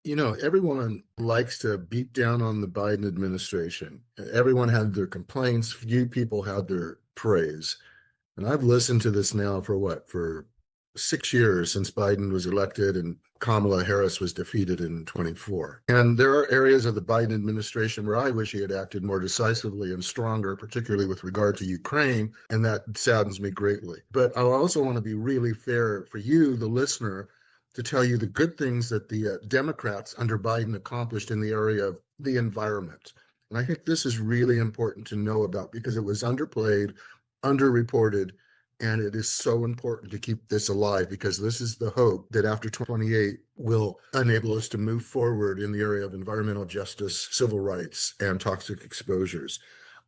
Everyone likes to beat down on the Biden administration. Everyone had their complaints, few people had their praise. And I've listened to this now for what, for 6 years since Biden was elected and Kamala Harris was defeated in 24. And there are areas of the Biden administration where I wish he had acted more decisively and stronger, particularly with regard to Ukraine, and that saddens me greatly. But I also want to be really fair for you, the listener, to tell you the good things that the Democrats under Biden accomplished in the area of the environment. And I think this is really important to know about because it was underplayed, underreported, and it is so important to keep this alive because this is the hope that after 28 will enable us to move forward in the area of environmental justice, civil rights, and toxic exposures.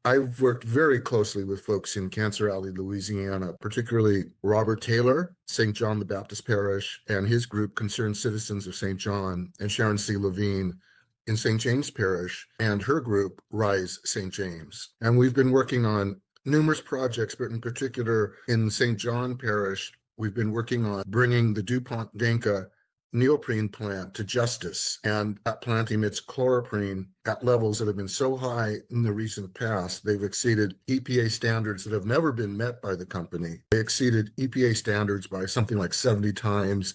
I've worked very closely with folks in Cancer Alley, Louisiana, particularly Robert Taylor, St. John the Baptist Parish, and his group, Concerned Citizens of St. John, and Sharon C. Levine in St. James Parish, and her group, Rise St. James. And we've been working on numerous projects, but in particular in St. John Parish, we've been working on bringing the DuPont Danka neoprene plant to justice. And that plant emits chloroprene at levels that have been so high in the recent past, they've exceeded EPA standards that have never been met by the company. They exceeded EPA standards by something like 70 times.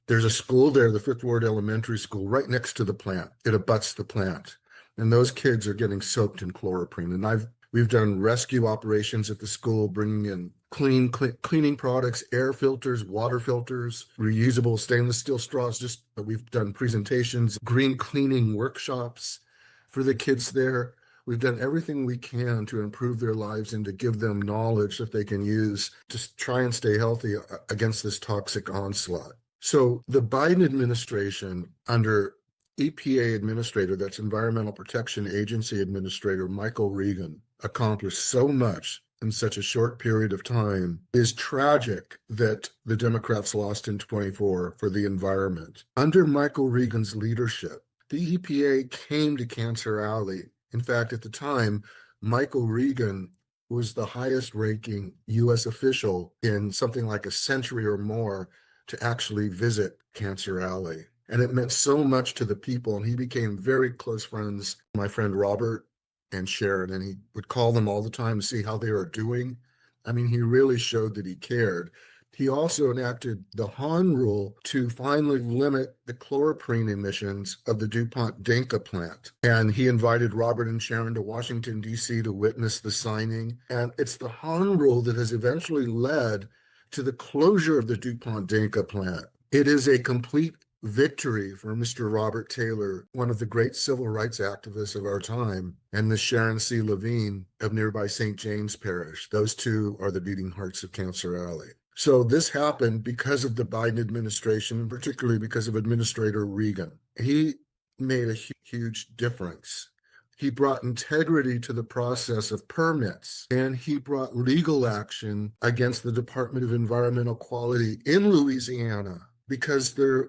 There's a school there, the Fifth Ward Elementary School, right next to the plant. It abuts the plant. And those kids are getting soaked in chloroprene. And we've done rescue operations at the school, bringing in cleaning products, air filters, water filters, reusable stainless steel straws. We've done presentations, green cleaning workshops for the kids there. We've done everything we can to improve their lives and to give them knowledge that they can use to try and stay healthy against this toxic onslaught. So the Biden administration under EPA administrator, that's Environmental Protection Agency Administrator Michael Regan, accomplished so much in such a short period of time. It is tragic that the Democrats lost in 24 for the environment. Under Michael Regan's leadership, the EPA came to Cancer Alley. In fact, at the time, Michael Regan was the highest ranking U.S. official in something like a century or more to actually visit Cancer Alley. And it meant so much to the people. And he became very close friends, my friend Robert and Sharon, and he would call them all the time to see how they were doing. I mean, he really showed that he cared. He also enacted the Hahn rule to finally limit the chloroprene emissions of the DuPont Danka plant. And he invited Robert and Sharon to Washington, D.C. to witness the signing. And it's the Hahn rule that has eventually led to the closure of the DuPont Danka plant. It is a complete victory for Mr. Robert Taylor, one of the great civil rights activists of our time, and Ms. Sharon C. Levine of nearby St. James Parish. Those two are the beating hearts of Cancer Alley. So this happened because of the Biden administration, and particularly because of Administrator Regan. He made a huge difference. He brought integrity to the process of permits, and he brought legal action against the Department of Environmental Quality in Louisiana because the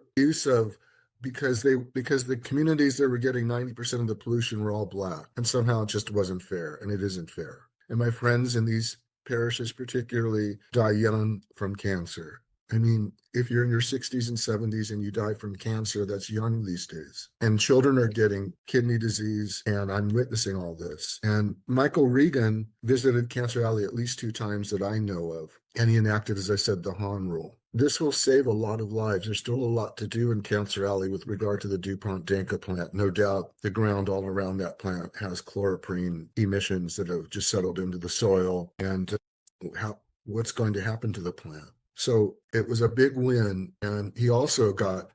communities that were getting 90% of the pollution were all Black, and somehow it just wasn't fair, and it isn't fair. And my friends in these parishes particularly die young from cancer. I mean, if you're in your 60s and 70s and you die from cancer, that's young these days. And children are getting kidney disease, and I'm witnessing all this. And Michael Regan visited Cancer Alley at least 2 times that I know of, and he enacted, as I said, the Hahn rule. This will save a lot of lives. There's still a lot to do in Cancer Alley with regard to the DuPont Danka plant. No doubt the ground all around that plant has chloroprene emissions that have just settled into the soil, and what's going to happen to the plant. So it was a big win. And he also got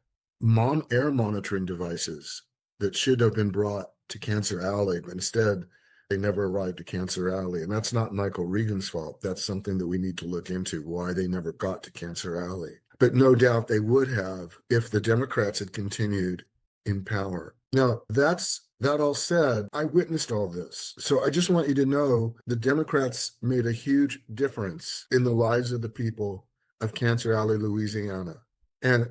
air monitoring devices that should have been brought to Cancer Alley, but instead they never arrived to Cancer Alley. And that's not Michael Regan's fault. That's something that we need to look into, why they never got to Cancer Alley. But no doubt they would have if the Democrats had continued in power. Now, that all said, I witnessed all this. So I just want you to know the Democrats made a huge difference in the lives of the people of Cancer Alley, Louisiana, and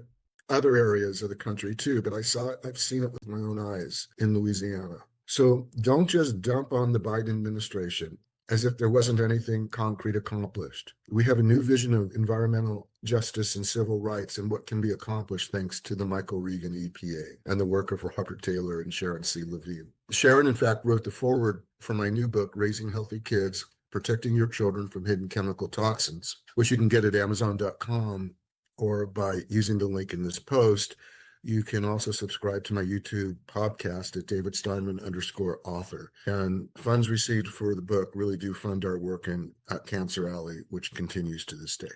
other areas of the country too. But I've seen it with my own eyes in Louisiana. So don't just dump on the Biden administration. as if there wasn't anything concrete accomplished. We have a new vision of environmental justice and civil rights and what can be accomplished thanks to the Michael Regan EPA and the work of Robert Taylor and Sharon C. Levine. Sharon, in fact, wrote the foreword for my new book, Raising Healthy Kids, Protecting Your Children from Hidden Chemical Toxins, which you can get at Amazon.com or by using the link in this post. You can also subscribe to my YouTube podcast at davidsteinman_author. And funds received for the book really do fund our work at Cancer Alley, which continues to this day.